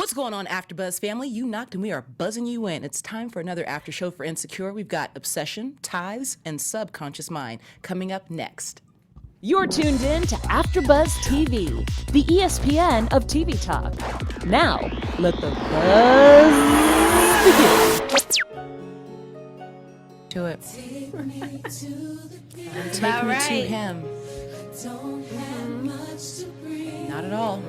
What's going on, AfterBuzz family? You knocked and we are buzzing you in. It's time for another after show for Insecure. We've got Obsession, Tithes, and Subconscious Mind coming up next. You're tuned in to AfterBuzz TV, the ESPN of TV talk. Now, let the buzz begin. To it. Take me to the beat. Take me to him. Don't have much to bring. Not at all.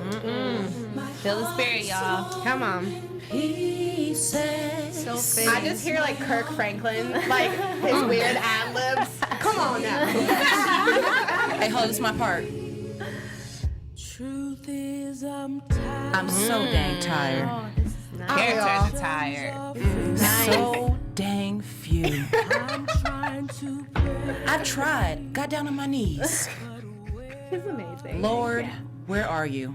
Feel the spirit, y'all. Come on. Pieces. So fake. I just hear like Kirk Franklin, like his weird ad libs. Come on now. Hey, hold, this is my part. Truth is, I'm tired. I'm so dang tired. Oh, this is nice. Characters are tired. So dang few. I'm trying to pray. I've tried. Got down on my knees. He's amazing. Lord, where are you?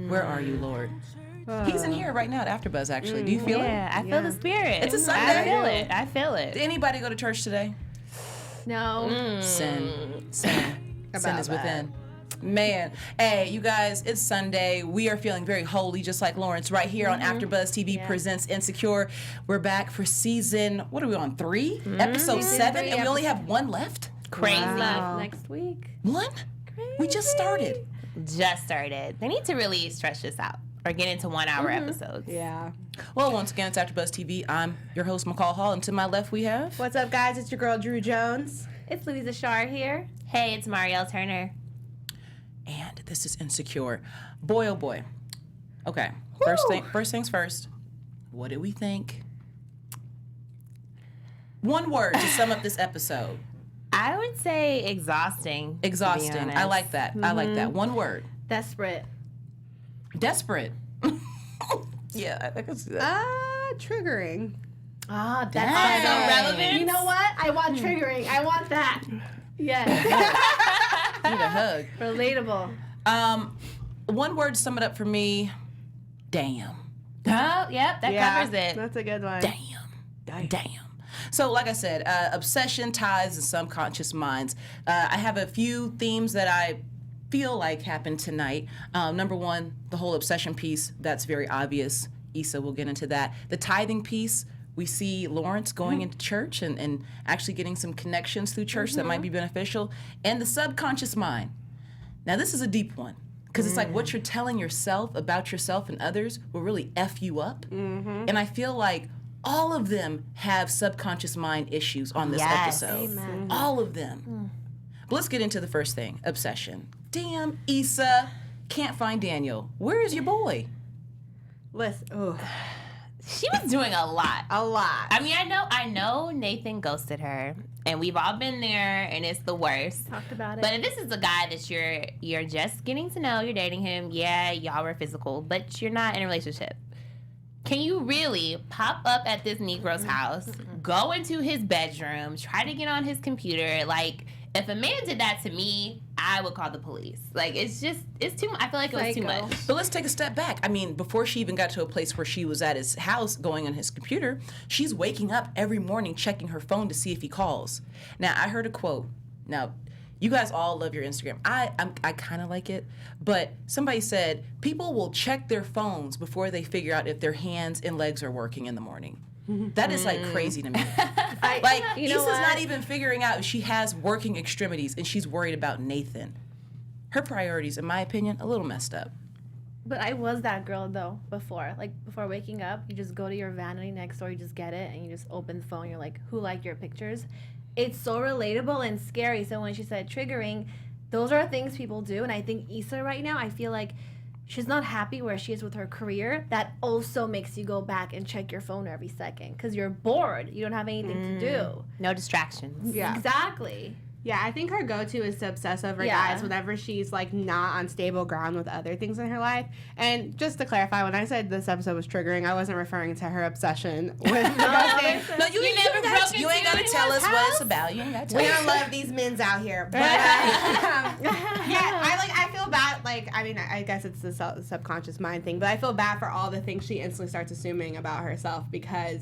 Where are you, Lord? He's in here right now at AfterBuzz, actually. Do you feel it? Yeah, I feel the spirit. It's a Sunday. I feel it. Did anybody go to church today? No. Sin. Sin About is that. within. Man. Hey, you guys, it's Sunday. We are feeling very holy, just like Lawrence, right here on AfterBuzz TV presents Insecure. We're back for season, what are we on, 3? Episode 7, and we only have 1 left? Crazy. Left next week. 1? We just started. Just started. They need to really stretch this out or get into 1-hour episodes. Yeah. Well, once again, it's AfterBuzz TV. I'm your host, McCall Hall, and to my left we have... What's up, guys? It's your girl, Drew Jones. It's Louisa Shar here. Hey, it's Mariel Turner. And this is Insecure. Boy, oh boy. Okay, first things first. What did we think? 1 word to sum up this episode. I would say exhausting. Exhausting. to be I honest. like that. I like that. 1 word. Desperate. Desperate. Yeah, I can see that. Triggering. Oh, Dang. that's so relevant. You know what? I want triggering. I want that. Yes. Need a hug. Relatable. 1 word to sum it up for me. Damn. Oh, yep, that covers it. That's a good one. Damn. So, like I said, obsession, ties, and subconscious minds. I have a few themes that I feel like happened tonight. Number 1, the whole obsession piece. That's very obvious. Issa will get into that. The tithing piece, we see Lawrence going into church and actually getting some connections through church that might be beneficial. And the subconscious mind. Now, this is a deep one. Because it's like what you're telling yourself about yourself and others will really F you up. And I feel like all of them have subconscious mind issues on this episode. Amen. All of them. But let's get into the first thing, obsession. Damn, Issa, can't find Daniel. Where is your boy? Listen. She was doing a lot. A lot. I mean, I know Nathan ghosted her, and we've all been there, and it's the worst. Talked about it. But if this is a guy that you're just getting to know, you're dating him, yeah, y'all were physical, but you're not in a relationship. Can you really pop up at this Negro's house, go into his bedroom, try to get on his computer? Like, if a man did that to me, I would call the police. Like, it's too much. I feel like it was too much. But let's take a step back. I mean, before she even got to a place where she was at his house going on his computer, she's waking up every morning checking her phone to see if he calls. Now, I heard a quote. Now, you guys all love your Instagram. I kind of like it, but somebody said people will check their phones before they figure out if their hands and legs are working in the morning. That is like crazy to me. you know Issa's what? not even figuring out if she has working extremities and she's worried about Nathan. Her priorities, in my opinion, a little messed up. But I was that girl though before. Like before waking up, you just go to your vanity next door, you just get it, and you just open the phone. You're like, who liked your pictures? It's so relatable and scary. So when she said triggering, those are things people do. And I think Issa right now, I feel like she's not happy where she is with her career. That also makes you go back and check your phone every second because you're bored. You don't have anything to do. No distractions. Yeah. Exactly. Yeah, I think her go-to is to obsess over guys whenever she's, like, not on stable ground with other things in her life. And just to clarify, when I said this episode was triggering, I wasn't referring to her obsession with ghosting. No, you ain't got to tell us what it's about. You ain't got to We tell us. don't love these men's out here. But, I feel bad. Like, I mean, I guess it's the subconscious mind thing, but I feel bad for all the things she instantly starts assuming about herself because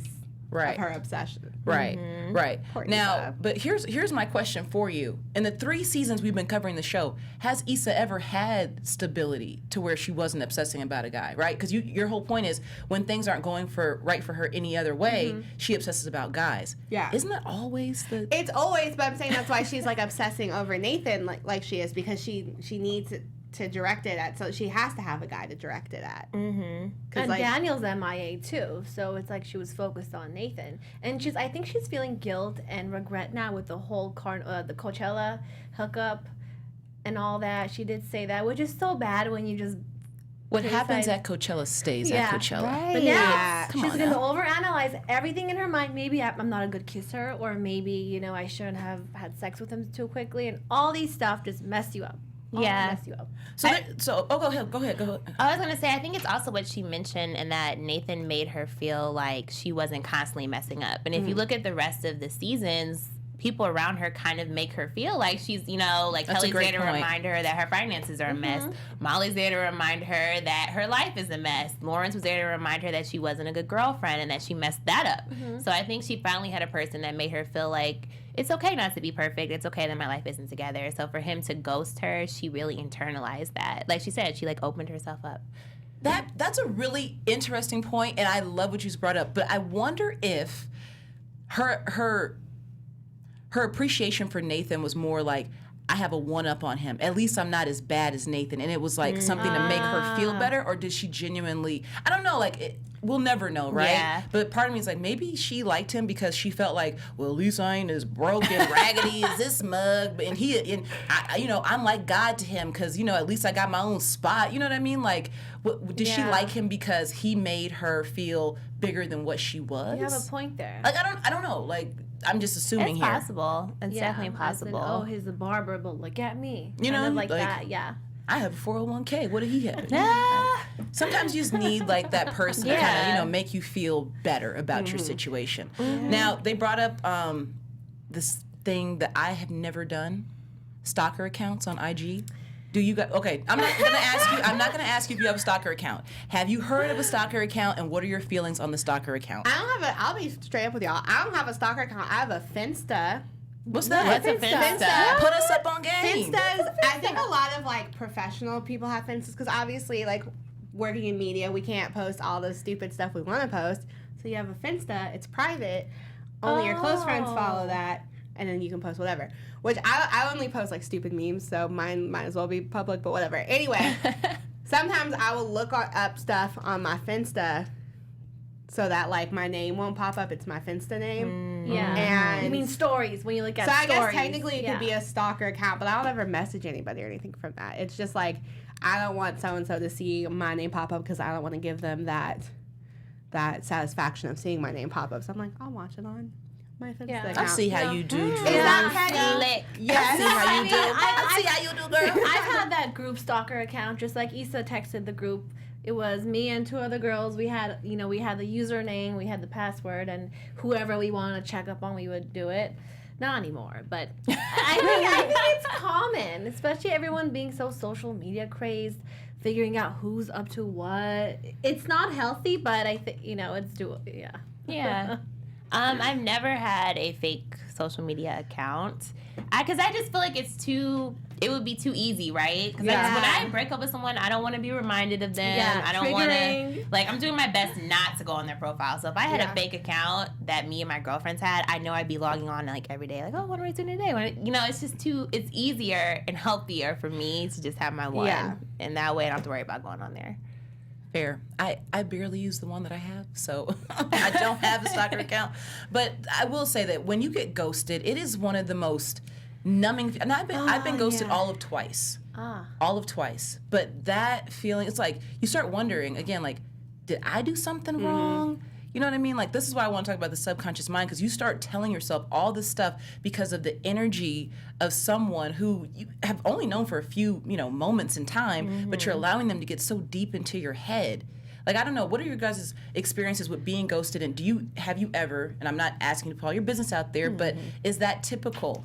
Right. of her obsession. Right, right. Poor Now, Issa. but here's my question for you. In the 3 seasons we've been covering the show, has Issa ever had stability to where she wasn't obsessing about a guy, right? Because your whole point is when things aren't going right for her any other way, she obsesses about guys. Yeah. Isn't that always the... It's always, but I'm saying that's why she's like obsessing over Nathan like she is, because she needs to direct it at, so she has to have a guy to direct it at. And Daniel's MIA too, so it's like she was focused on Nathan, and I think she's feeling guilt and regret now with the whole the Coachella hookup and all that. She did say that, which is so bad when you just What happens criticize- at Coachella stays Yeah, at Coachella. right. But now Come she's on going to now. overanalyze everything in her mind. Maybe I'm not a good kisser, or maybe I shouldn't have had sex with him too quickly, and all these stuff just mess you up. Yeah. Mess you up. Go ahead. I was gonna say, I think it's also what she mentioned, in that Nathan made her feel like she wasn't constantly messing up. And if you look at the rest of the seasons, people around her kind of make her feel like she's, like That's a Kelly's great there to point. remind her that her finances are a mess. Molly's there to remind her that her life is a mess. Lawrence was there to remind her that she wasn't a good girlfriend and that she messed that up. So I think she finally had a person that made her feel like it's okay not to be perfect. It's okay that my life isn't together. So for him to ghost her, she really internalized that. Like she said, she opened herself up. That's a really interesting point, and I love what you just brought up. But I wonder if her appreciation for Nathan was more like, I have a one-up on him. At least I'm not as bad as Nathan. And it was like something to make her feel better, or did she genuinely, I don't know, we'll never know, right? Yeah. But part of me is like, maybe she liked him because she felt like, well, at least I ain't as broke and raggedy as this mug. And I'm like God to him because, at least I got my own spot. You know what I mean? Like, did she like him because he made her feel bigger than what she was? You have a point there. Like, I don't know. Like, I'm just assuming It's here. possible. It's definitely as in, possible. oh, he's a barber, but look at me. You Kind know, of like like- that. Yeah. I have a 401k. What did he have? Ah. Sometimes you just need that person to kind of make you feel better about your situation. Now they brought up this thing that I have never done: stalker accounts on IG. Do you guys? Okay, I'm not gonna ask you if you have a stalker account. Have you heard of a stalker account, and what are your feelings on the stalker account? I'll be straight up with y'all. I don't have a stalker account. I have a Finsta. What's that? What's a Finsta? Put us up on game. Finstas, I think a lot of professional people have Finstas because obviously working in media, we can't post all the stupid stuff we want to post. So you have a Finsta, it's private. Only your close friends follow that, and then you can post whatever. Which I only post stupid memes, so mine might as well be public, but whatever. Anyway, sometimes I will look up stuff on my Finsta so that my name won't pop up. It's my Finsta name. Yeah. And you mean stories when you look at so I stories. guess technically it could be a stalker account, but I don't ever message anybody or anything from that. It's just I don't want so and so to see my name pop up because I don't want to give them that satisfaction of seeing my name pop up. So I'm like, I'll watch it on my Finsta account. I see how you do, Drew. Is that petty? Slick. Yes. I see how you do. I I see how you do, girl. I've had that group stalker account, just like Issa texted the group. It was me and 2 other girls. We had, the username, we had the password, and whoever we wanted to check up on, we would do it. Not anymore, but I think it's common, especially everyone being so social media crazed, figuring out who's up to what. It's not healthy, but I think, it's doable. Yeah. I've never had a fake social media account. Because I just feel like it would be too easy, right? Because when I break up with someone, I don't want to be reminded of them. Yeah, I don't want triggering. to, I'm doing my best not to go on their profile. So if I had a fake account that me and my girlfriends had, I know I'd be logging on every day. What are we doing today? It's just it's easier and healthier for me to just have my one. Yeah. And that way I don't have to worry about going on there. Fair. I barely use the one that I have, so I don't have a stalker account. But I will say that when you get ghosted, it is one of the most numbing. And I've been ghosted all of twice. All of twice. But that feeling, it's you start wondering again, did I do something wrong? You know what I mean? This is why I want to talk about the subconscious mind, because you start telling yourself all this stuff because of the energy of someone who you have only known for a few, moments in time, but you're allowing them to get so deep into your head. I don't know, what are your guys' experiences with being ghosted, and have you ever, and I'm not asking you to put all your business out there, but is that typical?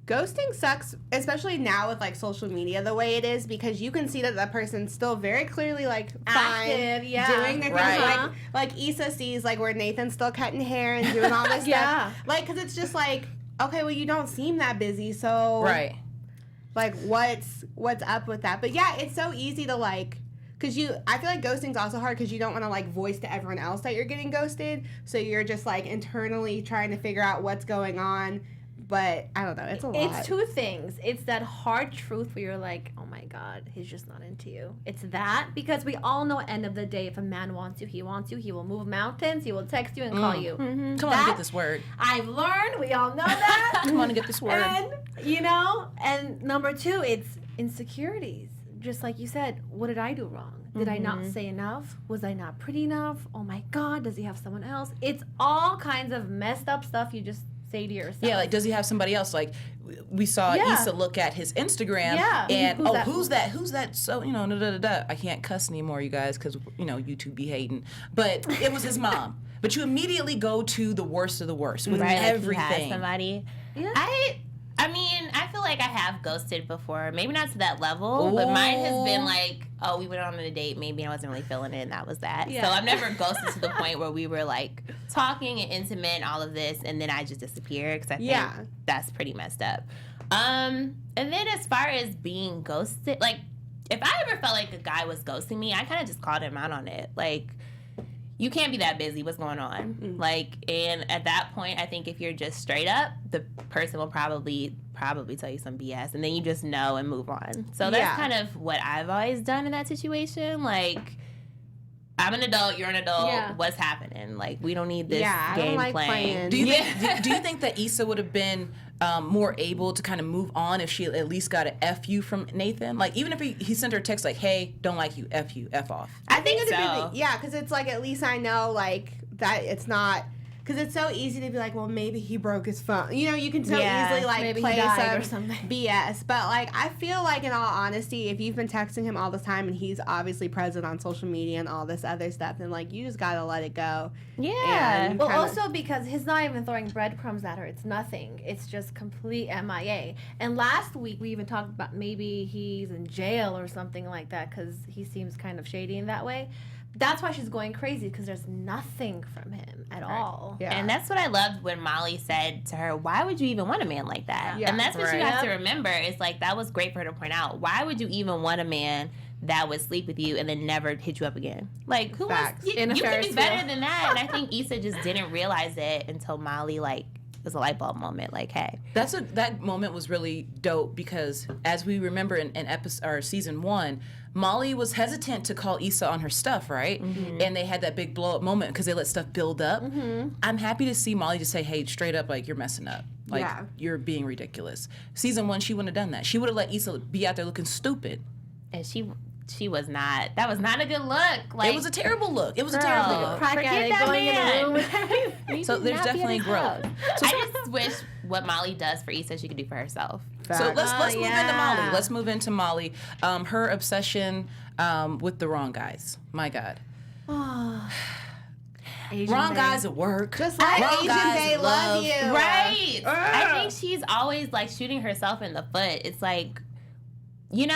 ghosting sucks, especially now with like social media the way it is, because you can see that that person's still very clearly like fine, Active, yeah. doing their Right. things. Like Issa sees like where Nathan's still cutting hair and doing all this Yeah. stuff. Like, because it's just like, okay, well, you don't seem that busy, so Right. like what's up with that? But yeah, it's so easy to like. Because I feel like ghosting's also hard because you don't want to like voice to everyone else that you're getting ghosted. So you're just like internally trying to figure out what's going on. But I don't know, it's a lot. It's two things. It's that hard truth where you're like, oh my God, he's just not into you. It's that, because we all know at the end of the day, if a man wants you, he wants you. He will move mountains. He will text you and call you. Come on and get this word. I've learned. We all know that. Come on and get this word. And, and number two, it's insecurities. Just like you said, what did I do wrong? Did I not say enough? Was I not pretty enough? Oh my God, does he have someone else? It's all kinds of messed up stuff you just say to yourself. Yeah, like, does he have somebody else? Like, we saw Issa look at his Instagram, Yeah. and Who's that? who's that? So, da, da, da, da. I can't cuss anymore, you guys, because, YouTube be hating. But it was his mom. But you immediately go to the worst of the worst with Right, everything. like he has somebody. Yeah. I mean, I feel like I have ghosted before. Maybe not to that level, but mine has been like, oh, we went on a date, maybe I wasn't really feeling it, and that was that. Yeah. So I've never ghosted to the point where we were like talking and intimate and all of this, and then I just disappeared, because I think that's pretty messed up. And then as far as being ghosted, like, if I ever felt like a guy was ghosting me, I kind of just called him out on it. Like, you can't be that busy. What's going on? Like, and at that point, I think if you're just straight up, the person will probably tell you some BS, and then you just know and move on. So that's kind of what I've always done in that situation. Like, I'm an adult, you're an adult. Yeah. What's happening? Like, we don't need this I don't game like playing. Do you think that Issa would have been more able to kind of move on if she at least got an F you from Nathan? Like, even if he sent her a text like, hey, don't like you, F off. I think it'd so. be, because it's like, at least I know like that it's not. Because it's so easy to be like, well, maybe he broke his phone. You can so easily like maybe he play died or some something. BS. But like, I feel like, in all honesty, if you've been texting him all the time and he's obviously present on social media and all this other stuff, then like, you just gotta let it go. Yeah. And Well, kinda- also because he's not even throwing breadcrumbs at her. It's nothing. It's just complete MIA. And last week we even talked about maybe he's in jail or something like that, because he seems kind of shady in that way. That's why she's going crazy, because there's nothing from him at all. Yeah. And that's what I loved when Molly said to her, why would you even want a man like that? Yeah. And that's what you Right. have to remember. It's like, that was great for her to point out. Why would you even want a man that would sleep with you and then never hit you up again? Like, who Facts. wants, you In a could Ferris be better wheel. than that. And I think Issa just didn't realize it until Molly, like, it was a light bulb moment. Like, hey. That moment was really dope, because as we remember in episode or season 1, Molly was hesitant to call Issa on her stuff, right? And they had that big blow up moment because they let stuff build up. I'm happy to see Molly just say, hey, straight up, like, you're messing up. Like, you're being ridiculous. Season 1, she wouldn't have done that. She would have let Issa be out there looking stupid. And she was not, that was not a good look. Like, It was a terrible look. It was a girl, terrible look. Crack forget addict that going in the man. room with everything. So there's definitely growth. I just wish what Molly does for Issa, she could do for herself. So let's move into Molly. yeah. Let's move into Molly. Her obsession with the wrong guys. My God. Asian Wrong babe. guys at work. Just like wrong Asian guys Bay at love you. Right. I think she's always like shooting herself in the foot. It's like, he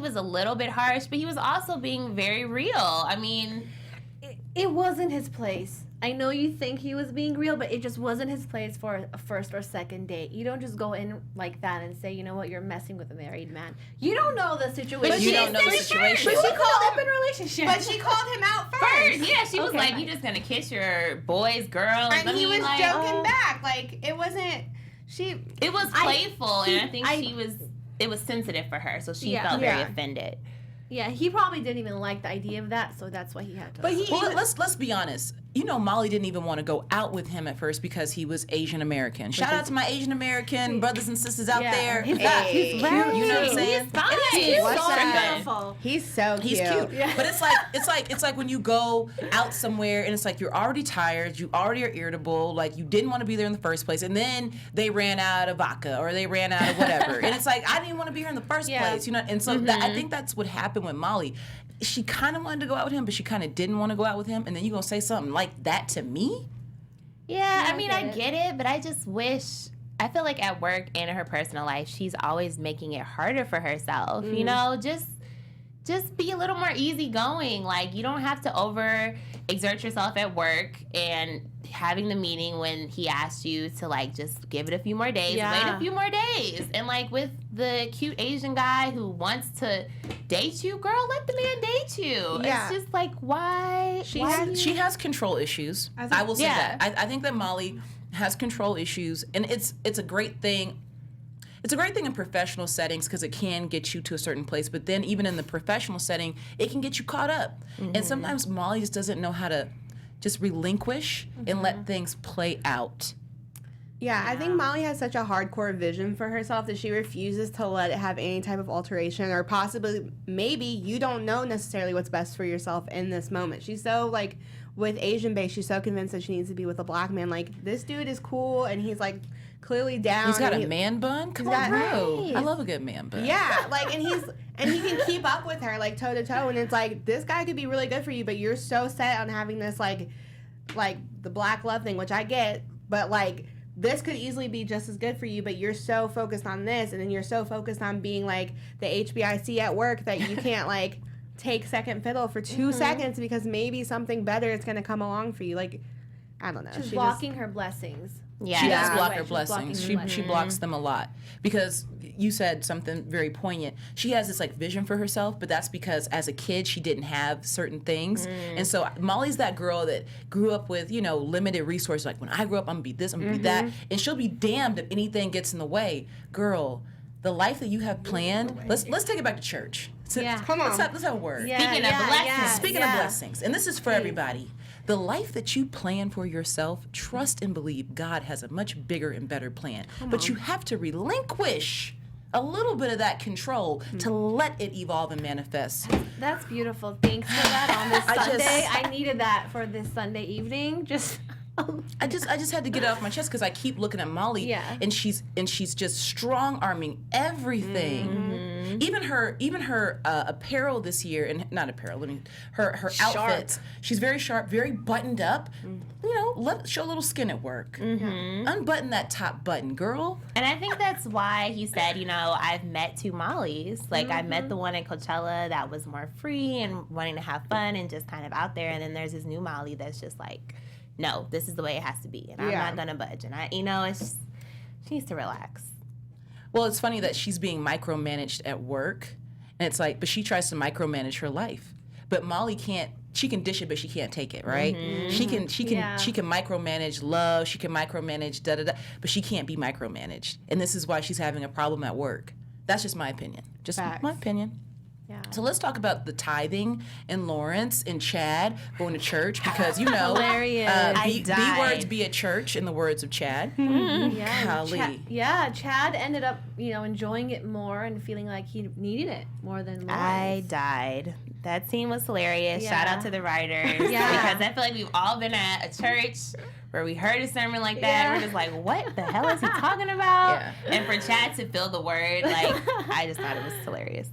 was a little bit harsh, but he was also being very real. I mean, It wasn't his place. I know you think he was being real, but it just wasn't his place for a first or second date. You don't just go in like that and say, you know what, you're messing with a married man. You don't know the situation. But you don't know the situation. But she called up in a relationship. But she called him out first. first, yeah, she was Okay. like, you just gonna kiss your boy's girl. And he was like, joking back. Like, it wasn't. It was playful, and I think it was sensitive for her, so she Yeah. felt very Yeah. offended. Yeah, he probably didn't even like the idea of that, so that's why he had to. But he. Well, let's be honest. Molly didn't even want to go out with him at first because he was Asian American. Shout out to my Asian American brothers and sisters out there. He's, Hey. he's very You know what I'm saying? He's fine. He's What's so that? beautiful. He's so He's cute. cute. But it's like when you go out somewhere and it's like you're already tired, you already are irritable, like you didn't want to be there in the first place, and then they ran out of vodka or they ran out of whatever. And it's like, I didn't want to be here in the first place, And so I think that's what happened with Molly. She kind of wanted to go out with him, but she kind of didn't want to go out with him, and then you're going to say something like that to me? Yeah, I mean, I get it. get it, but I just wish I feel like at work and in her personal life, she's always making it harder for herself. You know, just be a little more easygoing. Like, you don't have to exert yourself at work and having the meeting when he asked you to, like, just give it a few more days. Yeah. Wait a few more days. And, like, with the cute Asian guy who wants to date you, girl, let the man date you. Yeah. It's just like, why? She has control issues. I will say that. I think that Molly has control issues, and it's a great thing. It's a great thing in professional settings because it can get you to a certain place, but then even in the professional setting, it can get you caught up. And sometimes Molly just doesn't know how to just relinquish and let things play out. Yeah, I think Molly has such a hardcore vision for herself that she refuses to let it have any type of alteration, or possibly maybe you don't know necessarily what's best for yourself in this moment. She's so, like, with Asian base, she's so convinced that she needs to be with a black man. Like, this dude is cool, and he's, like, clearly down. He's got a man bun? Come on, bro. Right. I love a good man bun. Yeah, like, and he can keep up with her, like, toe to toe, and it's like, this guy could be really good for you, but you're so set on having this, like the black love thing, which I get, but, like, this could easily be just as good for you, but you're so focused on this, and then you're so focused on being, like, the HBIC at work that you can't, like, take second fiddle for 2 seconds because maybe something better is going to come along for you. Like, I don't know. She's blocking her blessings. Yeah. She does Yeah. block Right, her she's blocking blessings. her She blessings. blocks them a lot because you said something very poignant. She has this, like, vision for herself, but that's because as a kid she didn't have certain things. And so Molly's that girl that grew up with, you know, limited resources. Like, when I grow up, I'm gonna be this, I'm gonna be that, and she'll be damned if anything gets in the way. Girl, the life that you have planned. Let's take it back to church. Yeah. Come on. Let's have a word. Yeah, Speaking of blessings. Speaking of blessings, and this is for everybody, the life that you plan for yourself, trust and believe God has a much bigger and better plan. But you have to relinquish a little bit of that control to let it evolve and manifest. That's beautiful. Thanks for that on this I just- Sunday. I needed that for this Sunday evening. Just I just had to get it off my chest because I keep looking at Molly, Yeah. and she's just strong arming everything. Even her apparel this year, and not apparel. Her outfits. She's very sharp, very buttoned up. You know, show a little skin at work. Unbutton that top button, girl. And I think that's why he said, you know, I've met two Mollys. Like, I met the one at Coachella that was more free and wanting to have fun and just kind of out there. And then there's this new Molly that's just like, no, this is the way it has to be. And I'm not going to budge. And it's just, she needs to relax. Well, it's funny that she's being micromanaged at work, and it's like, but she tries to micromanage her life. But Molly can't. She can dish it, but she can't take it, right? She can micromanage love. She can micromanage da da da, but she can't be micromanaged. And this is why she's having a problem at work. That's just my opinion. Just Facts. my opinion. yeah. So let's talk about the tithing and Lawrence and Chad going to church because, you know, Hilarious. B died. words be at church in the words of Chad. Yeah, Golly. Chad ended up, enjoying it more and feeling like he needed it more than Lawrence. I died. That scene was hilarious. Yeah. Shout out to the writers. Yeah. Because I feel like we've all been at a church where we heard a sermon like that. Yeah. And we're just like, what the hell is he talking about? Yeah. And for Chad to feel the word, like, I just thought it was hilarious.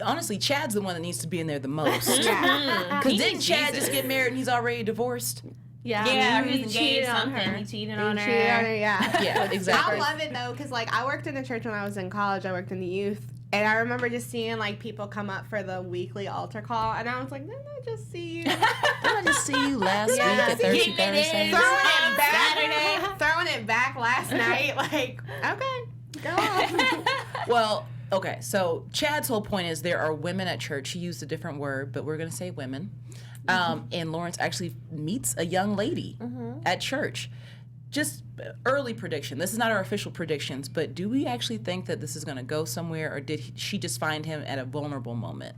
Honestly, Chad's the one that needs to be in there the most. Yeah. Because He didn't needs Chad Jesus. just get married and he's already divorced? Yeah, he he was engaged cheated on something. her. He cheated He on cheated on her, her. yeah. Yeah, exactly. I love it though, because like I worked in a church when I was in college. I worked in the youth, and I remember just seeing like people come up for the weekly altar call, and I was like, didn't I just see you? Didn't I just see you last week Yeah. at Thursday, Getting it in. Thursday? throwing it back last night. Like, okay, go on. Well, okay, so Chad's whole point is there are women at church. He used a different word, but we're going to say women. And Lawrence actually meets a young lady at church. Just early prediction. This is not our official predictions, but do we actually think that this is going to go somewhere, or did she just find him at a vulnerable moment?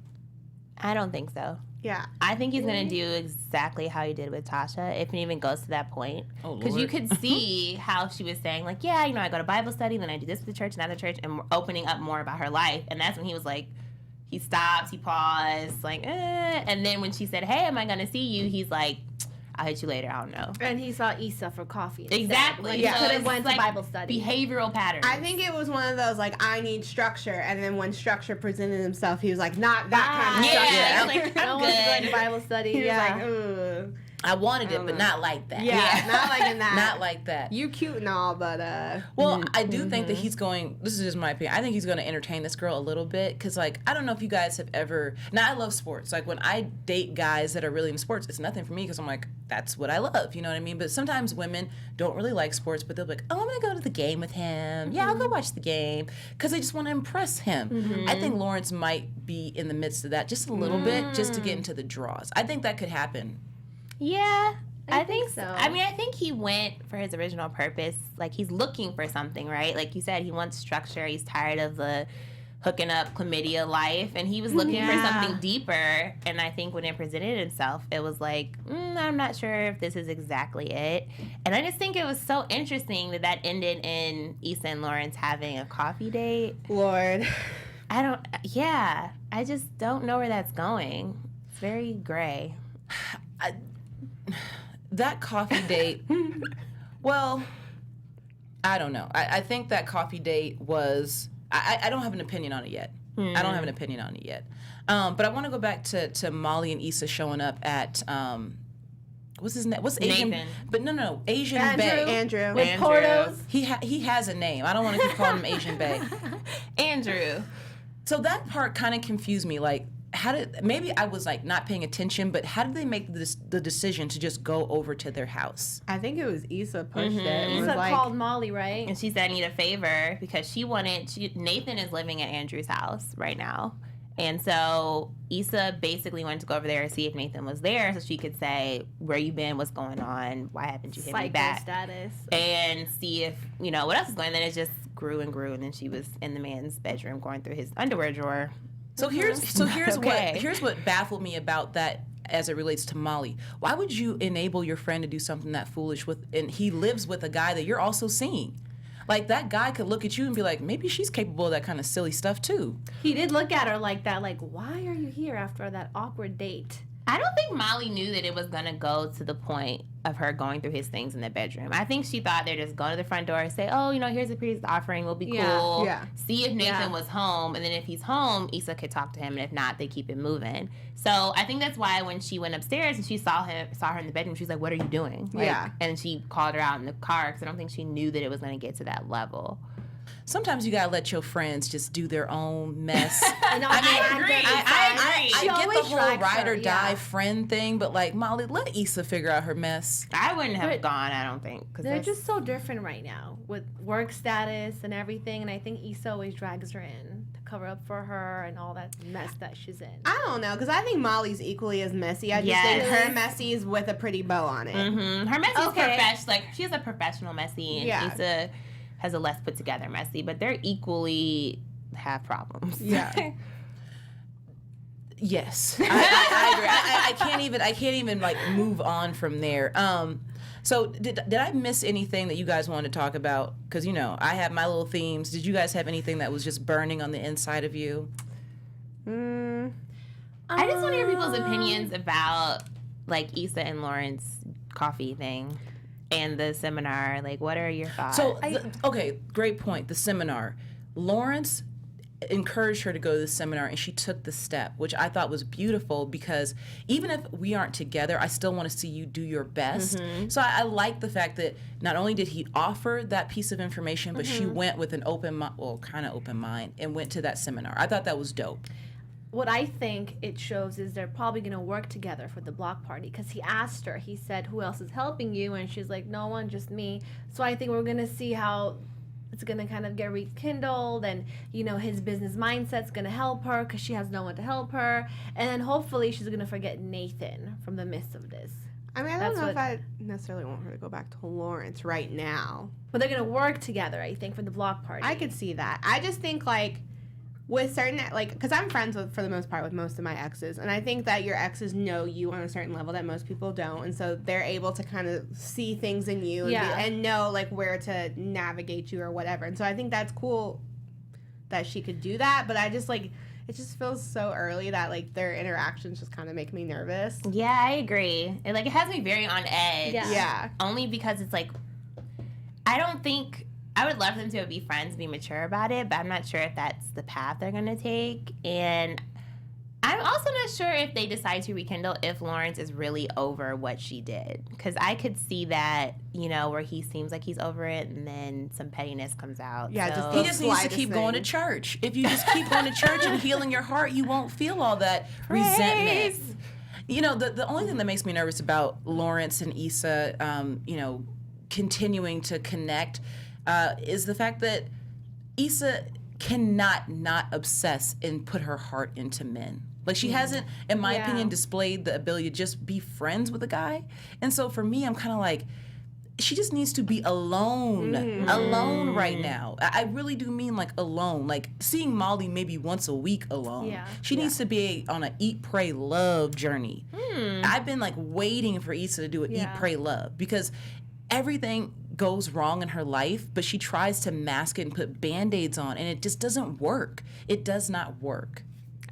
I don't think so. Yeah. I think he's going to do exactly how he did with Tasha, if it even goes to that point. Oh, Because you Lord. could see how she was saying, like, yeah, I go to Bible study, then I do this with the church and that at the church, and we're opening up more about her life. And that's when he was like, he stops, he paused, like, and then when she said, hey, am I going to see you? He's like, I'll hit you later, I don't know. And he saw Issa for coffee. instead. Exactly. Like, Yeah. he could have it's went like to Bible study. Behavioral patterns. I think it was one of those like I need structure, and then when structure presented himself, he was like, not that kind of Yeah, structure. he's like, no I'm one's going to good. Bible study. He was Yeah. like, ugh. I wanted it, but not like that. Yeah, not like in that. Not like that. You cute and all, but Well, I do think that he's going. This is just my opinion. I think he's going to entertain this girl a little bit because, like, I don't know if you guys have ever. Now, I love sports. Like when I date guys that are really into sports, it's nothing for me because I'm like, that's what I love. You know what I mean? But sometimes women don't really like sports, but they'll be like, oh, I'm going to go to the game with him. Yeah, I'll go watch the game because they just want to impress him. I think Lawrence might be in the midst of that just a little bit, just to get into the draws. I think that could happen. Yeah, I think so. I mean, I think he went for his original purpose. Like, he's looking for something, right? Like you said, he wants structure. He's tired of the hooking up chlamydia life, and he was looking for something deeper. And I think when it presented itself, it was like, I'm not sure if this is exactly it. And I just think it was so interesting that ended in Issa and Lawrence having a coffee date. Lord. I just don't know where that's going. It's very gray. That coffee date, well, I don't know. I think that coffee date was, I don't have an opinion on it yet. I don't have an opinion on it yet. But I want to go back to Molly and Issa showing up at, what's his name? What's Asian? Nathan. But no, Asian Andrew. Bae. Andrew. With Portos. He has a name. I don't want to keep calling him Asian Bae. Andrew. So that part kind of confused me. Like, maybe I was like not paying attention, but how did they make the decision to just go over to their house? I think it was Issa pushed it. It was Issa like, called Molly, right? And she said, I need a favor because Nathan is living at Andrew's house right now. And so Issa basically wanted to go over there and see if Nathan was there so she could say, where you been, what's going on, why haven't you hit me Psycho back? status. And see if, what else is going on. Then it just grew and grew, and then she was in the man's bedroom going through his underwear drawer. So here's Okay. what baffled me about that as it relates to Molly. Why would you enable your friend to do something that foolish and he lives with a guy that you're also seeing? Like, that guy could look at you and be like, maybe she's capable of that kind of silly stuff too. He did look at her like that, like, why are you here after that awkward date? I don't think Molly knew that it was going to go to the point of her going through his things in the bedroom. I think she thought they'd just go to the front door and say, here's a peace offering, we'll be cool. Yeah. See if Nathan was home, and then if he's home, Issa could talk to him, and if not, they keep it moving. So I think that's why when she went upstairs and she saw her in the bedroom, she was like, what are you doing? And she called her out in the car because I don't think she knew that it was going to get to that level. Sometimes you gotta let your friends just do their own mess. I agree. I get the whole drags ride her, or die friend thing, but like, Molly, let Issa figure out her mess. I wouldn't have gone, I don't think. They're just so different right now with work status and everything, and I think Issa always drags her in to cover up for her and all that mess that she's in. I don't know, because I think Molly's equally as messy. I just think her messy is with a pretty bow on it. Mm-hmm. Her messy is professional. Like, she has a professional messy, and Issa has a less put together messy, but they're equally have problems. Yeah. Yes, I agree. I can't even like move on from there. So did I miss anything that you guys wanted to talk about? Because I have my little themes. Did you guys have anything that was just burning on the inside of you? I just want to hear people's opinions about like Issa and Lawrence coffee thing. And the seminar, like, what are your thoughts? So, okay, great point. The seminar. Lawrence encouraged her to go to the seminar, and she took the step, which I thought was beautiful because even if we aren't together, I still want to see you do your best. Mm-hmm. So I like the fact that not only did he offer that piece of information, but she went with an kind of open mind and went to that seminar. I thought that was dope. What I think it shows is they're probably going to work together for the block party because he asked her, he said, who else is helping you? And she's like, no one, just me. So I think we're going to see how it's going to kind of get rekindled and, his business mindset's going to help her because she has no one to help her. And then hopefully she's going to forget Nathan from the midst of this. I mean, I don't know if I necessarily want her to go back to Lawrence right now. But they're going to work together, I think, for the block party. I could see that. I just think, with certain, because I'm friends for the most part with most of my exes, and I think that your exes know you on a certain level that most people don't, and so they're able to kind of see things in you and know, where to navigate you or whatever. And so I think that's cool that she could do that, but I just, it just feels so early that, their interactions just kind of make me nervous. Yeah, I agree. It has me very on edge. Yeah. Only because it's, I don't think... I would love them to be friends, be mature about it, but I'm not sure if that's the path they're going to take. And I'm also not sure if they decide to rekindle if Lawrence is really over what she did. Because I could see that, where he seems like he's over it and then some pettiness comes out. Yeah, so. He just needs to keep going to church. If you just keep going to church and healing your heart, you won't feel all that resentment. The only thing that makes me nervous about Lawrence and Issa, continuing to connect is the fact that Issa cannot not obsess and put her heart into men. Like, she hasn't, in my opinion, displayed the ability to just be friends with a guy. And so for me, I'm kind of like, she just needs to be alone right now. I really do mean like alone, like seeing Molly maybe once a week alone. Yeah. She needs to be on an eat, pray, love journey. I've been like waiting for Issa to do an eat, pray, love, because everything goes wrong in her life, but she tries to mask it and put Band-Aids on, and it just doesn't work. It does not work.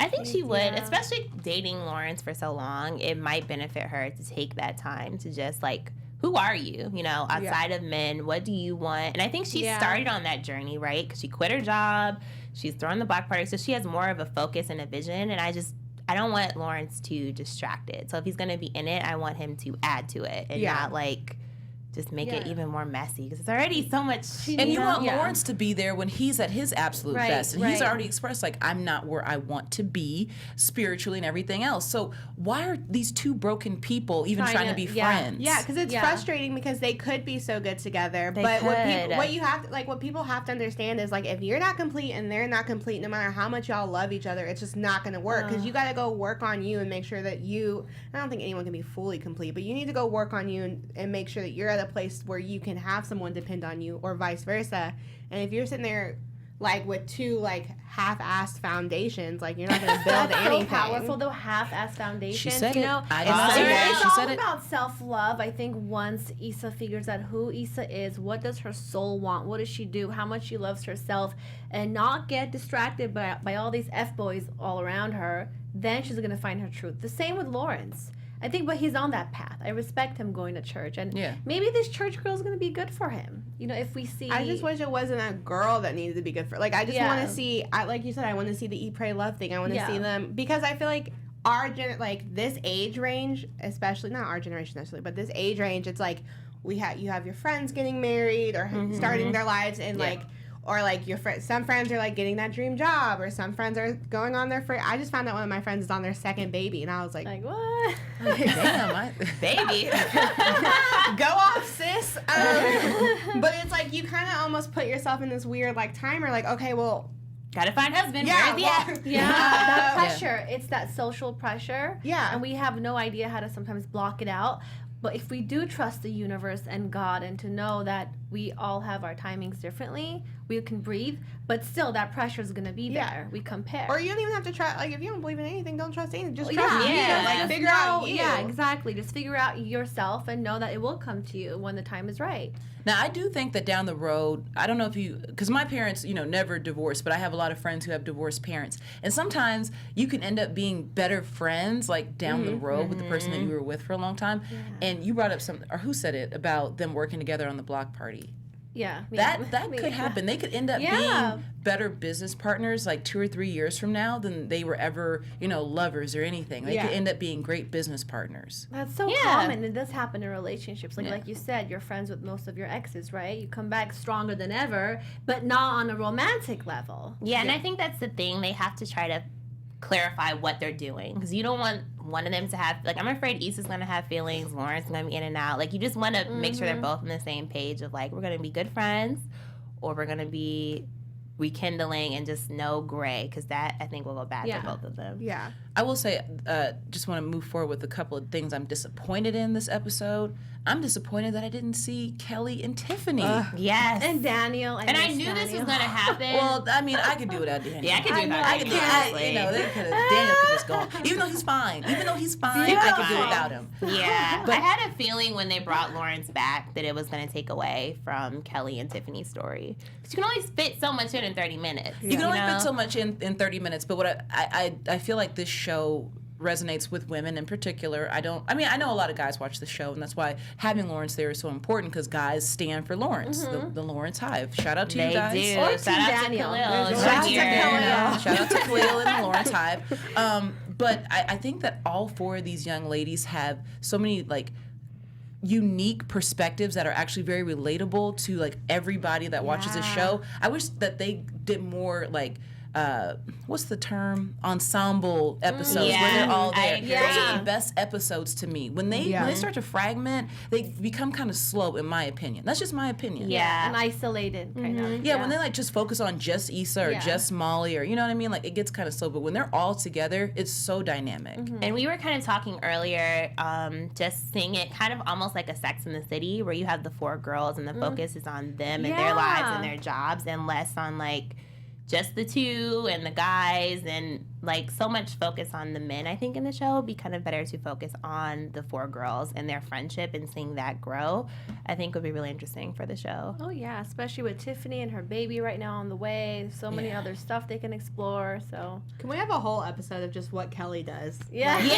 I think she would, especially dating Lawrence for so long. It might benefit her to take that time to just like, who are you? Outside of men, what do you want? And I think she started on that journey, right? Because she quit her job, she's throwing the block party, so she has more of a focus and a vision. And I don't want Lawrence to distract it. So if he's going to be in it, I want him to add to it and not like just make it even more messy, because it's already so much. And you want Lawrence to be there when he's at his absolute best. And he's already expressed, like, I'm not where I want to be spiritually and everything else. So why are these two broken people even trying to be friends? Yeah, because it's frustrating, because they could be so good together. But what people have to understand is, like, if you're not complete and they're not complete, no matter how much y'all love each other, it's just not going to work. Because you got to go work on you and make sure that I don't think anyone can be fully complete, but you need to go work on you and make sure that you're at a place where you can have someone depend on you, or vice versa. And if you're sitting there like with two like half-assed foundations, like you're not going to build anything. So powerful though, half-assed foundations. She said it. I did it's not say that. it's She all said it. about self-love. I think once Issa figures out who Issa is, what does her soul want, what does she do, how much she loves herself, and not get distracted by all these F-boys all around her, then she's going to find her truth. The same with Lawrence. I think, but he's on that path. I respect him going to church, and maybe this church girl is going to be good for him. If we see, I just wish it wasn't a girl that needed to be good for. Like, I just want to see. Like you said, I want to see the eat, pray, love thing. I want to see them, because I feel like this age range, especially not our generation necessarily, but this age range, it's like you have your friends getting married or starting their lives, and or like some friends are like getting that dream job, or some friends are going on their first. I just found out one of my friends is on their second baby, and I was like what? Damn, baby. Go off, sis. But it's like you kind of almost put yourself in this weird like timer, like, okay, well, gotta find husband. Yeah, Where's he at? That pressure. It's that social pressure. Yeah. And we have no idea how to sometimes block it out. But if we do trust the universe and God, and to know that we all have our timings differently, we can breathe, but still that pressure is going to be there. We compare. Or you don't even have to try, like, if you don't believe in anything, don't trust anything. Just trust you. Like, Just figure out you. Yeah, exactly. Just figure out yourself and know that it will come to you when the time is right. Now, I do think that down the road, I don't know if because my parents, never divorced, but I have a lot of friends who have divorced parents. And sometimes you can end up being better friends, like, down the road with the person that you were with for a long time. Yeah. And you brought up or who said it, about them working together on the block party. Yeah. That could happen. They could end up being better business partners like 2 or 3 years from now than they were ever, lovers or anything. They could end up being great business partners. That's so common. It does happen in relationships. Like you said, you're friends with most of your exes, right? You come back stronger than ever, but not on a romantic level. Yeah, and I think that's the thing. They have to try to clarify what they're doing, because you don't want one of them to have, like, I'm afraid Issa's going to have feelings, Lawrence is going to be in and out. Like, you just want to make sure they're both on the same page of, like, we're going to be good friends, or we're going to be rekindling, and just no gray, because that, I think, will go bad for both of them. Yeah. I will say, just want to move forward with a couple of things I'm disappointed in this episode. I'm disappointed that I didn't see Kelly and Tiffany. Yes. And Daniel. And I knew this was going to happen. Well, I mean, I could do without Daniel. Yeah, I could do without Daniel. Daniel could just go. Even though he's fine, I could do without him. Yeah. But I had a feeling when they brought Lawrence back that it was going to take away from Kelly and Tiffany's story. Because you can only fit so much in 30 minutes. You can only fit so much in 30 minutes, but what I feel like this show resonates with women in particular. I know a lot of guys watch the show, and that's why having Lawrence there is so important, because guys stand for Lawrence, the Lawrence Hive. Shout out to you guys. They do. Or Shout out Daniel. to Khalil. Shout out to Khalil and the Lawrence Hive. But I think that all 4 of these young ladies have so many like unique perspectives that are actually very relatable to like everybody that watches the show. I wish that they did more like what's the term? Ensemble episodes where they're all there. I Those are agree. the best episodes to me. When they start to fragment, they become kind of slow, in my opinion. That's just my opinion. Yeah. And isolated, kind of. Yeah, when they like just focus on just Issa or just Molly or you know what I mean, like it gets kind of slow. But when they're all together, it's so dynamic. And we were kind of talking earlier, just seeing it kind of almost like a Sex in the City, where you have the 4 girls and the focus is on them and their lives and their jobs, and less on like just the 2 and the guys, and like so much focus on the men. I think in the show would be kind of better to focus on the 4 girls and their friendship and seeing that grow. I think would be really interesting for the show. Oh yeah, especially with Tiffany and her baby right now on the way. There's so many other stuff they can explore. So Can we have a whole episode of just what Kelly does? yeah, Yeah,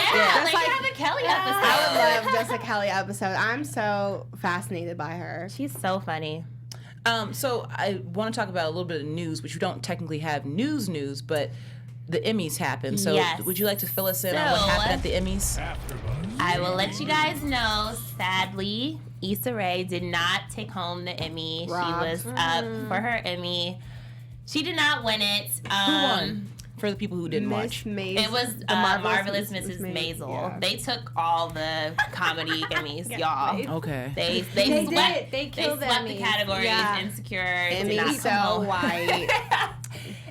Just like like- have a Kelly I episode. would love just a Kelly episode. I'm so fascinated by her. She's so funny. So I want to talk about a little bit of news, which we don't technically have news, but the Emmys happened. So Yes. would you like to fill us in on what So- happened at the Emmys? I will let you guys know, sadly, Issa Rae did not take home the Emmy. Robbed. She was up for her Emmy. She did not win it. Who won? For the people who didn't watch. It was The Marvelous Mrs. Maisel. Yeah. They took all the comedy Emmys, y'all. Okay. They They swept, did. They killed the swept the Emmys. categories. Yeah. Insecure. It did Emmy not so come home. white.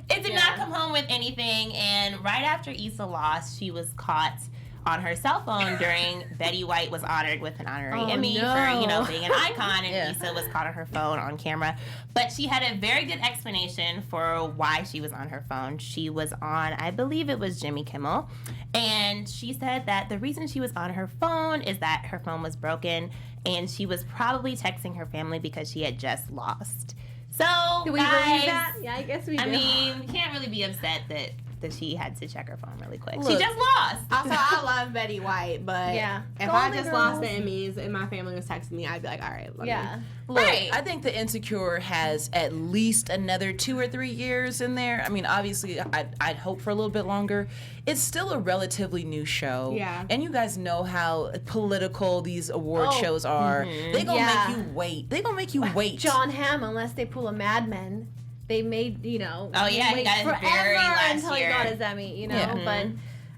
It did not come home with anything. And right after Issa lost, she was caught on her cell phone during Betty White was honored with an honorary Emmy for being an icon, and Issa was caught on her phone on camera. But she had a very good explanation for why she was on her phone. She was on, I believe it was Jimmy Kimmel, and she said that the reason she was on her phone is that her phone was broken, and she was probably texting her family because she had just lost. So, Do we guys, believe that? Yeah, I guess we do. I mean, you can't really be upset that she had to check her phone really quick. She Look. just lost. Also, I love Betty White, but Yeah. if I Golden just lost the Girls. Emmys and my family was texting me, I'd be like, all right, let Yeah. me. Look, Right. I think the Insecure has at least another 2 or 3 years in there. I mean, obviously, I'd hope for a little bit longer. It's still a relatively new show. Yeah. And you guys know how political these award shows are. They gonna Yeah. make you wait. They gonna make you wait. John Hamm, unless they pull a Mad Men, they made, Oh, yeah, he wait got his forever very last until year. he got his Emmy, Yeah. But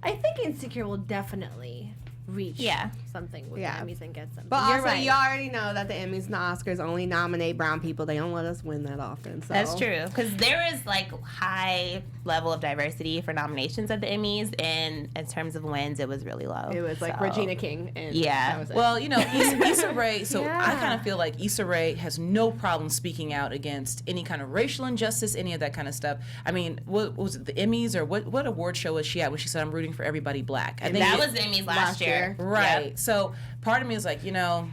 I think Insecure will definitely reach something with Yeah. the Emmys and get something. But You're also, right. you already know that the Emmys and the Oscars only nominate brown people. They don't let us win that often. So That's true. Because there is like high level of diversity for nominations at the Emmys, and in terms of wins, it was really low. It was like So- Regina King. And Yeah. that was it. Well, you know, Issa Rae, so I Yeah. kind of feel like Issa Rae has no problem speaking out against any kind of racial injustice, any of that kind of stuff. I mean, what was it, the Emmys, or what award show was she at when she said, I'm rooting for everybody black? I think That it- was the Emmys last year. Right. Yep. So part of me is like, you know,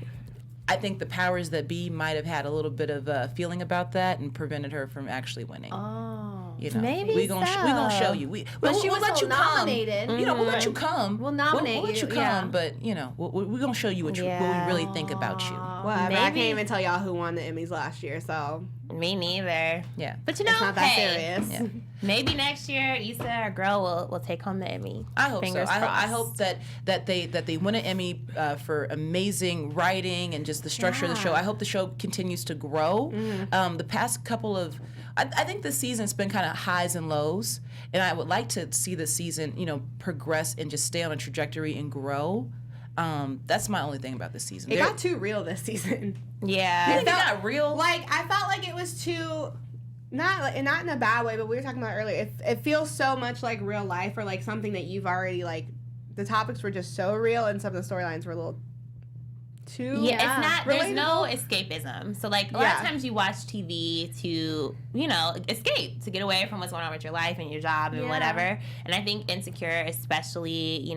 I think the powers that be might have had a little bit of feeling about that and prevented her from actually winning. Oh. You know, Maybe we gonna so. show you. But But she was let still you come. nominated. You know, we'll let you come. We'll nominate We'll let you you, come, yeah. but you know, we're gonna show you what we really think about you. Whatever. I Maybe- can't even tell y'all who won the Emmys last year, so Me neither. Yeah. But you know, it's not that hey, serious. Yeah. maybe next year Issa, our girl, will take home the Emmy. I hope Fingers so. I crossed. hope that they win an Emmy for amazing writing and just the structure of the show. I hope the show continues to grow. The past couple of, I think the season's been kind of highs and lows, and I would like to see the season, you know, progress and just stay on a trajectory and grow. That's my only thing about this season. It got too real this season. Yeah. it got real. Like I felt like it was too, not in a bad way, but we were talking about earlier. It feels so much like real life, or like something that you've already like. The topics were just so real, and some of the storylines were a little too. Yeah, it's not. There's no relatable. escapism. So like a lot of times you watch TV to escape, to get away from what's going on with your life and your job and whatever. And I think Insecure, especially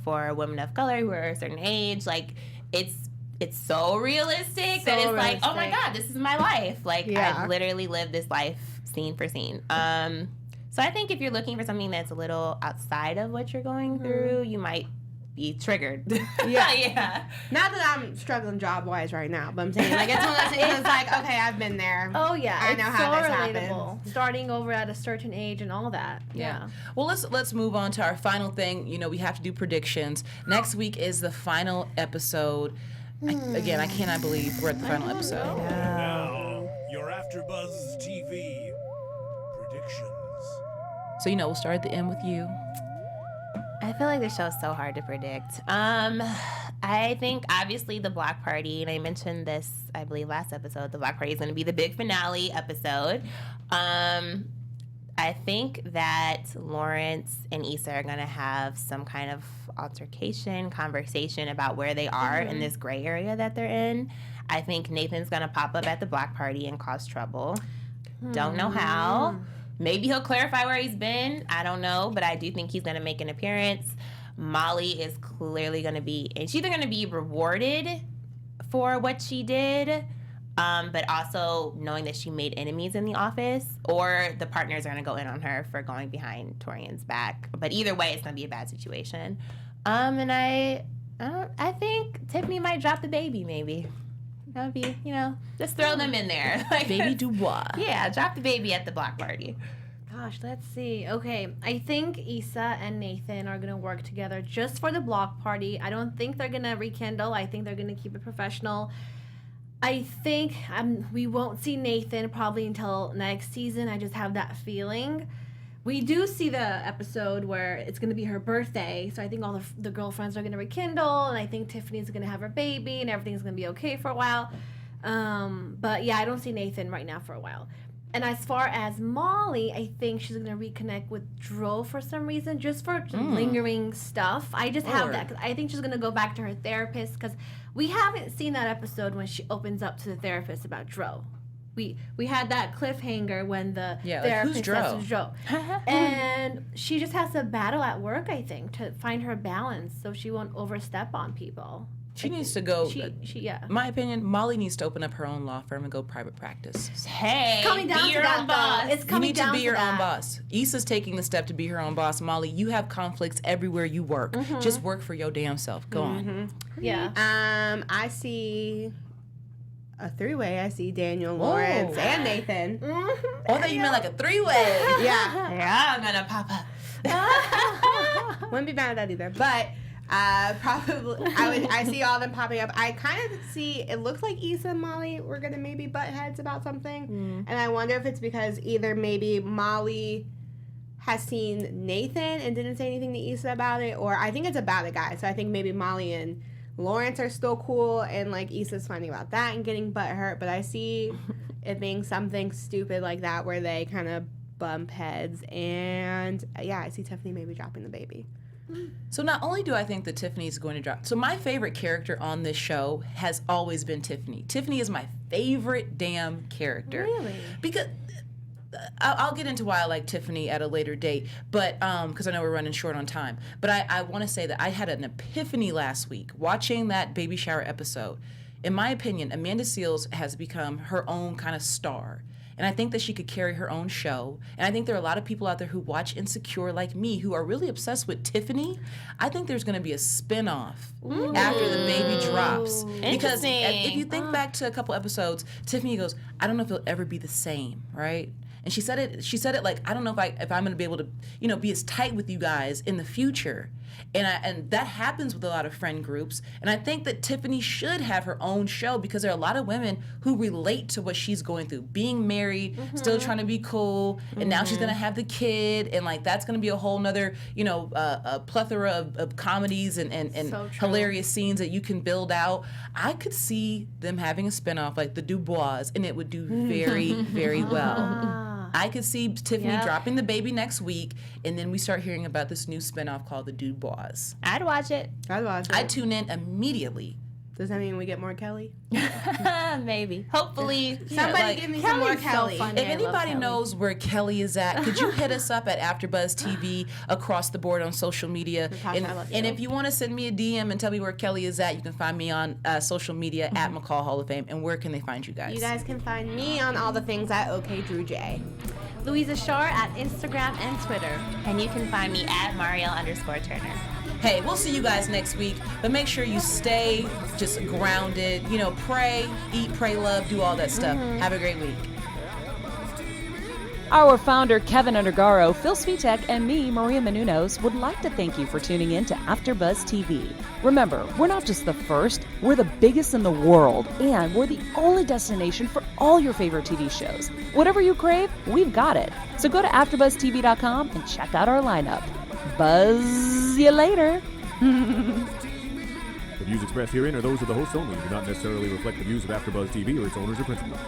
for women of color who are a certain age, like it's so realistic that it's like, oh my God, this is my life. Like I've literally lived this life scene for scene. So I think if you're looking for something that's a little outside of what you're going through, you might be triggered. Yeah. Yeah. Not that I'm struggling job-wise right now, but I'm saying, like, it's one of those things that's like, okay, I've been there. Oh yeah, I it's know so how this relatable. happens. Starting over at a certain age and all that. Yeah. Well, let's move on to our final thing. You know, we have to do predictions. Next week is the final episode. Again, I cannot believe we're at the final episode. Now, your AfterBuzz TV predictions. So, you know, we'll start at the end with you. I feel like this show is so hard to predict. I think obviously the Block Party, and I mentioned this, I believe, last episode. The Block Party is going to be the big finale episode. I think that Lawrence and Issa are going to have some kind of altercation, conversation about where they are in this gray area that they're in. I think Nathan's going to pop up at the Block Party and cause trouble. Don't know how. Maybe he'll clarify where he's been. I don't know, but I do think he's going to make an appearance. Molly is clearly going to be, and she's either going to be rewarded for what she did, but also knowing that she made enemies in the office, or the partners are going to go in on her for going behind Torian's back. But either way, it's going to be a bad situation. And I think Tiffany might drop the baby, maybe. That would be, you know, just throw them in there. Like, Baby Dubois. yeah, drop the baby at the Block Party. Gosh, let's see. Okay, I think Issa and Nathan are gonna work together just for the Block Party. I don't think they're gonna rekindle. I think they're gonna keep it professional. I think we won't see Nathan probably until next season. I just have that feeling. We do see the episode where it's going to be her birthday, so I think all the girlfriends are going to rekindle, and I think Tiffany's going to have her baby, and everything's going to be okay for a while. But yeah, I don't see Nathan right now for a while. And as far as Molly, I think she's going to reconnect with Dro for some reason, just for lingering stuff. I just have that, 'cause I think she's going to go back to her therapist, because we haven't seen that episode when she opens up to the therapist about Dro. We had that cliffhanger when the therapist says Dro. And she just has to battle at work, I think, to find her balance so she won't overstep on people. She needs to go. Yeah. My opinion, Molly needs to open up her own law firm and go private practice. Hey, Coming down be to your that, own though. boss. It's You coming need down to be your that. own boss. Issa's taking the step to be her own boss. Molly, you have conflicts everywhere you work. Just work for your damn self. Go on. Yeah. I see a three-way. I see Daniel, Lawrence, and Nathan. Oh, that you meant like a three-way. Yeah. Yeah, I'm gonna pop up. Wouldn't be mad at that either. But probably I see all them popping up. I kind of see it looks like Issa and Molly were gonna maybe butt heads about something, and I wonder if it's because either maybe Molly has seen Nathan and didn't say anything to Issa about it, or I think it's about a guy. So I think maybe Molly and Lawrence are still cool, and like Issa's finding about that and getting butt hurt. But I see it being something stupid like that where they kind of bump heads, and yeah, I see Tiffany maybe dropping the baby. So not only do I think that Tiffany is going to drop, so my favorite character on this show has always been Tiffany. Tiffany is my favorite damn character. Really? Because I'll get into why I like Tiffany at a later date, but because I know we're running short on time. But I want to say that I had an epiphany last week watching that baby shower episode. In my opinion, Amanda Seales has become her own kind of star. And I think that she could carry her own show. And I think there are a lot of people out there who watch Insecure like me who are really obsessed with Tiffany. I think there's going to be a spinoff after the baby drops. Because if you think back to a couple episodes, Tiffany goes, I don't know if it'll ever be the same, right? And she said it like, I don't know if I'm going to be able to, be as tight with you guys in the future. And that happens with a lot of friend groups. And I think that Tiffany should have her own show because there are a lot of women who relate to what she's going through. Being married, still trying to be cool, and now she's going to have the kid. And, like, that's going to be a whole nother, a plethora of comedies and So true. hilarious scenes that you can build out. I could see them having a spinoff like The Dubois, and it would do very, very well. I could see Tiffany dropping the baby next week, and then we start hearing about this new spinoff called The Dubois. I'd watch it. I'd watch it. I'd tune in immediately. Does that mean we get more Kelly? Maybe. Hopefully. Somebody give me some more Kelly's so Kelly. funny. If I love anybody Kelly. knows where Kelly is at, could you hit us up at AfterBuzz TV across the board on social media? Natasha, I love you. And if you want to send me a DM and tell me where Kelly is at, you can find me on social media at McCall Hall of Fame. And where can they find you guys? You guys can find me on all the things at OKDrewJ. Louisa Shore at Instagram and Twitter. And you can find me at Mariel_Turner. hey, we'll see you guys next week, but make sure you stay just grounded, pray, eat, pray, love, do all that stuff. Have a great week. Our founder, Keven Undergaro, Phil Svitek, and me, Maria Menounos, would like to thank you for tuning in to AfterBuzz TV. Remember, we're not just the first, we're the biggest in the world, and we're the only destination for all your favorite TV shows. Whatever you crave, we've got it. So go to AfterBuzzTV.com and check out our lineup. Buzz you later. The views expressed herein are those of the hosts only and do not necessarily reflect the views of AfterBuzz TV or its owners or principals.